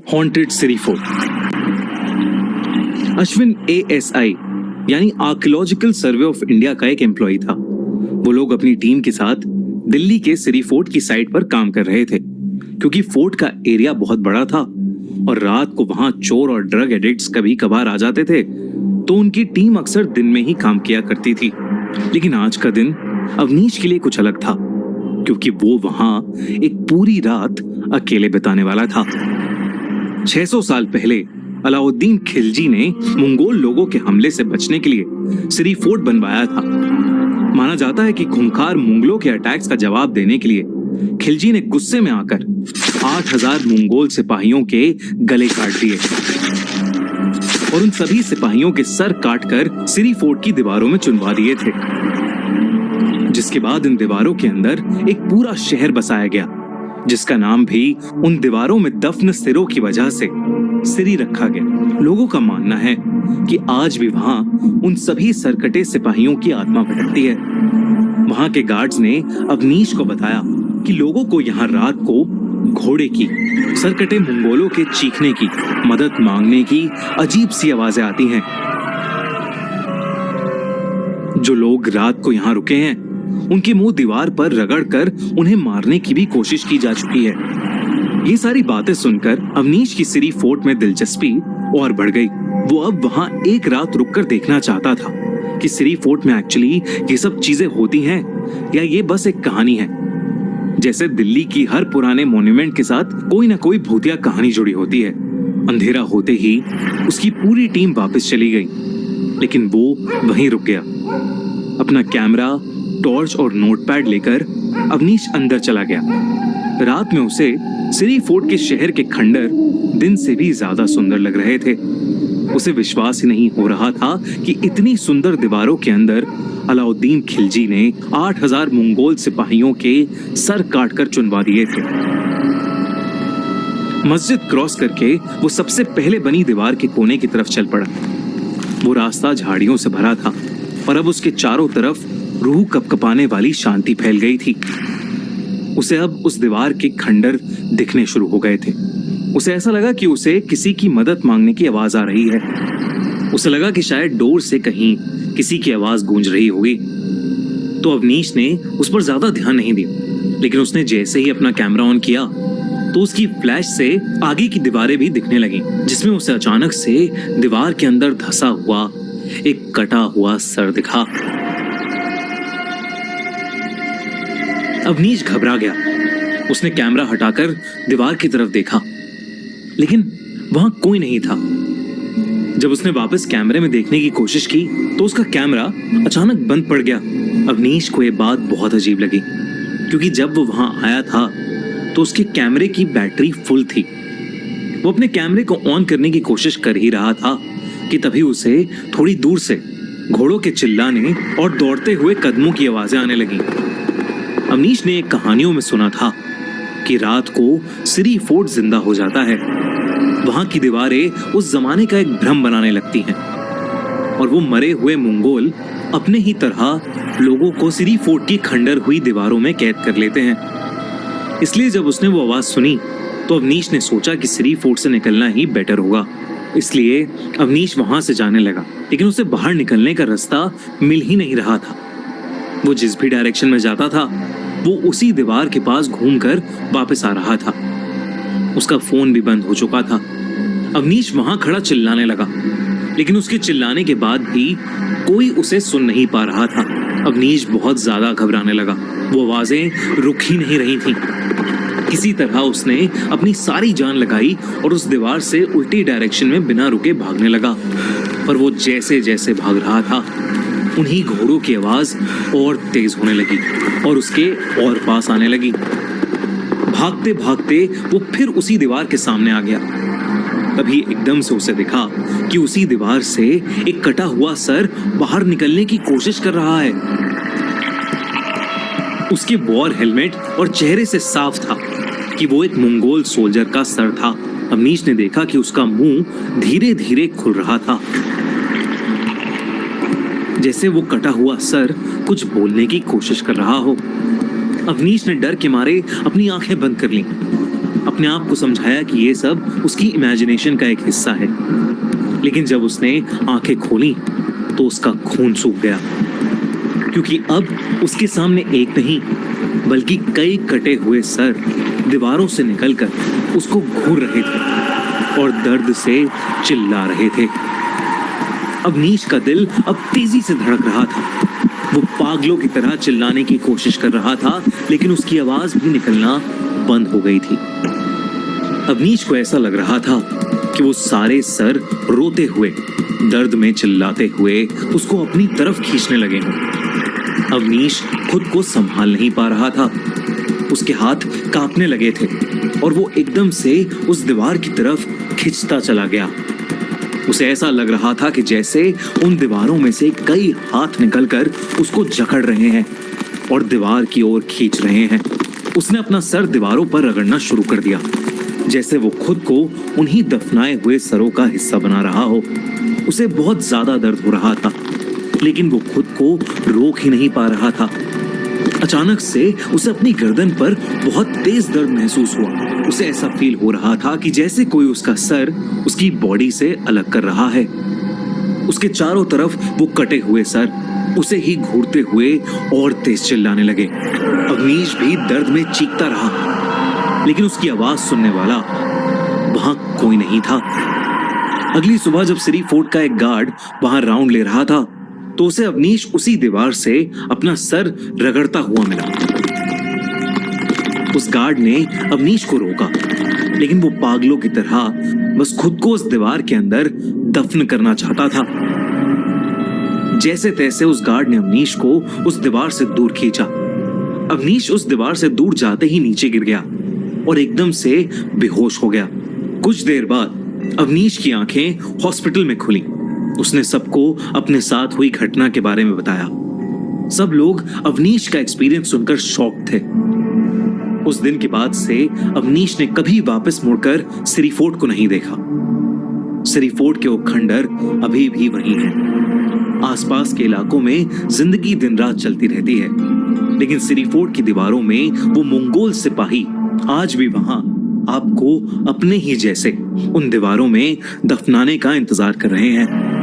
Haunted सिरी fort. Ashwin ASI यानी archaeological survey of India का एक एम्प्लॉय था। वो लोग अपनी टीम के साथ दिल्ली के सिरी फोर्ट की साइट पर काम कर रहे थे। क्योंकि फोर्ट का एरिया बहुत बड़ा था और रात को वहां चोर और ड्रग एडिक्ट्स कभी कभार आ जाते थे, तो उनकी टीम अक्सर दिन में ही काम किया करती थी। लेकिन आज का दिन अवनीश के लिए कुछ अलग था, क्योंकि वो वहां एक पूरी रात अकेले बिताने वाला था। 600 साल पहले अलाउद्दीन खिलजी ने मंगोल लोगों के हमले से बचने के लिए सिरी फोर्ट बनवाया था। माना जाता है कि खूंखार मुगलों के अटैक्स का जवाब देने के लिए खिलजी ने गुस्से में आकर 8000 मंगोल सिपाहियों के गले काट दिए और उन सभी सिपाहियों के सर काटकर सिरी फोर्ट की दीवारों में चुनवा दिए थे। जिसके बाद इन दीवारों के अंदर एक पूरा शहर बसाया गया, जिसका नाम भी उन दीवारों में दफन सिरों की वजह से सिरी रखा गया। लोगों का मानना है कि आज भी वहां उन सभी सरकटे सिपाहियों की आत्मा भटकती है। वहां के गार्ड्स ने अवनीश को बताया कि लोगों को यहाँ रात को घोड़े की, सरकटे मंगोलों के चीखने की, मदद मांगने की अजीब सी आवाजें आती हैं। जो लोग रात को यहाँ रुके हैं, उनके मुंह दीवार पर रगड़कर उन्हें मारने की भी कोशिश की जा चुकी है। ये सारी बातें सुनकर अवनीश की सिरी फोर्ट में दिलचस्पी और बढ़ गई। वो अब वहां एक रात रुककर देखना चाहता था कि सिरी फोर्ट में एक्चुअली ये सब चीजें होती हैं या ये बस एक कहानी है। जैसे दिल्ली की हर पुराने मॉन्यूमेंट के साथ कोई ना कोई भूतिया कहानी जुड़ी होती है। अंधेरा होते ही उसकी पूरी टीम वापस चली गई, लेकिन वो वहीं रुक गया। अपना कैमरा, टॉर्च और नोटपैड लेकर अवनीश अंदर चला गया। रात में उसे सिरी फोर्ट के शहर के खंडर दिन से भी ज्यादा सुंदर लग रहे थे। उसे विश्वास ही नहीं हो रहा था कि इतनी सुंदर दीवारों के अंदर अलाउद्दीन खिलजी ने 8000 मंगोल सिपाहियों के सर काटकर चुनवा दिए थे। मस्जिद क्रॉस करके वो सबसे पहले बनी दीवार के कोने की तरफ चल पड़ा। वो रास्ता झाड़ियों से भरा था और अब उसके चारों तरफ रूह कपकपाने वाली शांति फैल गई थी। उसे अब उस दीवार के खंडर दिखने शुरू हो गए थे। उसे ऐसा लगा कि उसे किसी की मदद मांगने की आवाज आ रही है। उसे लगा कि शायद डोर से कहीं किसी की आवाज गूंज रही होगी। तो अवनीश ने उस पर ज्यादा ध्यान नहीं दिया, लेकिन उसने जैसे ही अपना कैमरा ऑन किया तो उसकी फ्लैश से आगे की दीवारें भी दिखने लगी, जिसमें उसे अचानक से दीवार के अंदर धंसा हुआ एक कटा हुआ सर दिखा। अवनीश घबरा गया। उसने कैमरा हटाकर दीवार की तरफ देखा, लेकिन वहां कोई नहीं था। जब उसने वापस कैमरे में देखने की कोशिश की तो उसका कैमरा अचानक बंद पड़ गया। अवनीश को यह बात बहुत अजीब लगी, क्योंकि जब वो वहां आया था तो उसके कैमरे की बैटरी फुल थी। वो अपने कैमरे को ऑन करने की कोशिश कर ही रहा था कि तभी उसे थोड़ी दूर से घोड़ों के चिल्लाने और दौड़ते हुए कदमों की आवाजें आने लगी। अवनीश ने कहानियों में सुना था कि रात को सिरी फोर्ट जिंदा हो जाता है। वहां की दीवारें उस जमाने का एक भ्रम बनाने लगती हैं और वो मरे हुए मंगोल अपने ही तरह लोगों को सिरी फोर्ट की खंडर हुई दीवारों में कैद कर लेते हैं। इसलिए जब उसने वो आवाज सुनी तो अवनीश ने सोचा कि सिरी फोर्ट से निकलना ही बेटर होगा। इसलिए अवनीश वहां से जाने लगा, लेकिन उसे बाहर निकलने का रास्ता मिल ही नहीं रहा था। वो जिस भी डायरेक्शन में जाता था वो उसी दीवार के पास घूमकर वापस आ रहा था। उसका फोन भी बंद हो चुका था। अवनीश वहां खड़ा चिल्लाने लगा, लेकिन उसके चिल्लाने के बाद भी कोई उसे सुन नहीं पा रहा था। अवनीश बहुत ज्यादा घबराने लगा। वो आवाजें रुक ही नहीं रही थीं। किसी तरह उसने अपनी सारी जान लगाई और उस दीवार से उल्टी डायरेक्शन में बिना रुके भागने लगा। पर वो जैसे जैसे भाग रहा था, उन्हीं घोड़ों की आवाज और तेज होने लगी और उसके और पास आने लगी। भागते भागते वो फिर उसी दीवार के सामने आ गया। तभी एकदम से उसे दिखा कि उसी दीवार से एक कटा हुआ सर बाहर निकलने की कोशिश कर रहा है। उसके वॉर हेलमेट और चेहरे से साफ था कि वो एक मंगोल सोल्जर का सर था। अवनीश ने देखा कि उसका मुंह धीरे धीरे खुल रहा था, जैसे वो कटा हुआ सर कुछ बोलने की कोशिश कर रहा हो। अवनीश ने डर के मारे अपनी आंखें बंद कर लीं। अपने आप को समझाया कि ये सब उसकी इमेजिनेशन का एक हिस्सा है। लेकिन जब उसने आंखें खोली तो उसका खून सूख गया, क्योंकि अब उसके सामने एक नहीं बल्कि कई कटे हुए सर दीवारों से निकलकर उसको घूर रहे थे और दर्द से चिल्ला रहे थे। अवनीश का दिल अब तेजी से धड़क रहा था। वो पागलों की तरह चिल्लाने की कोशिश कर रहा था, लेकिन उसकी आवाज भी निकलना बंद हो गई थी। अवनीश को ऐसा लग रहा था कि वो सारे सर रोते हुए, दर्द में चिल्लाते हुए उसको अपनी तरफ खींचने लगे हों। अवनीश खुद को संभाल नहीं पा रहा था। उसके हाथ कांपने लगे थे और वो एकदम से उस दीवार की तरफ खिंचता चला गया। उसे ऐसा लग रहा था कि जैसे उन दीवारों में से कई हाथ निकलकर उसको जकड़ रहे हैं और दीवार की ओर खींच रहे हैं। उसने अपना सर दीवारों पर रगड़ना शुरू कर दिया, जैसे वो खुद को उन्हीं दफनाए हुए सरों का हिस्सा बना रहा हो। उसे बहुत ज्यादा दर्द हो रहा था, लेकिन वो खुद को रोक ही नहीं पा रहा था। अचानक से उसे अपनी गर्दन पर बहुत तेज दर्द महसूस हुआ। उसे ऐसा फील हो रहा था कि जैसे कोई उसका सर उसकी बॉडी से अलग कर रहा है। उसके चारों तरफ वो कटे हुए सर उसे ही घूरते हुए और तेज चिल्लाने लगे। अवनीश भी दर्द में चीखता रहा, लेकिन उसकी आवाज सुनने वाला वहां कोई नहीं था। अगली सुबह जब सिरी फोर्ट का एक गार्ड वहां राउंड ले रहा था, तो उसे अवनीश उसी दीवार से अपना सर रगड़ता हुआ मिला। उस गार्ड ने अवनीश को रोका, लेकिन वो पागलों की तरह बस खुद को उस दीवार के अंदर दफन करना चाहता था। जैसे तैसे उस गार्ड ने अवनीश को उस दीवार से दूर खींचा। अवनीश उस दीवार से दूर जाते ही नीचे गिर गया और एकदम से बेहोश हो गया। कुछ देर बाद अवनीश की आंखें हॉस्पिटल में खुली। उसने सबको अपने साथ हुई घटना के बारे में बताया। सब लोग अवनीश का एक्सपीरियंस सुनकर शॉक थे। उस दिन के बाद से अवनीश ने कभी वापस मुड़कर सिरी फोर्ट को नहीं देखा। सिरी फोर्ट के वो खंडर अभी भी वहीं है। आसपास के इलाकों में जिंदगी दिन रात चलती रहती है, लेकिन सिरी फोर्ट की दीवारों में वो मंगोल सिपाही आज भी वहां आपको अपने ही जैसे उन दीवारों में दफनाने का इंतजार कर रहे हैं।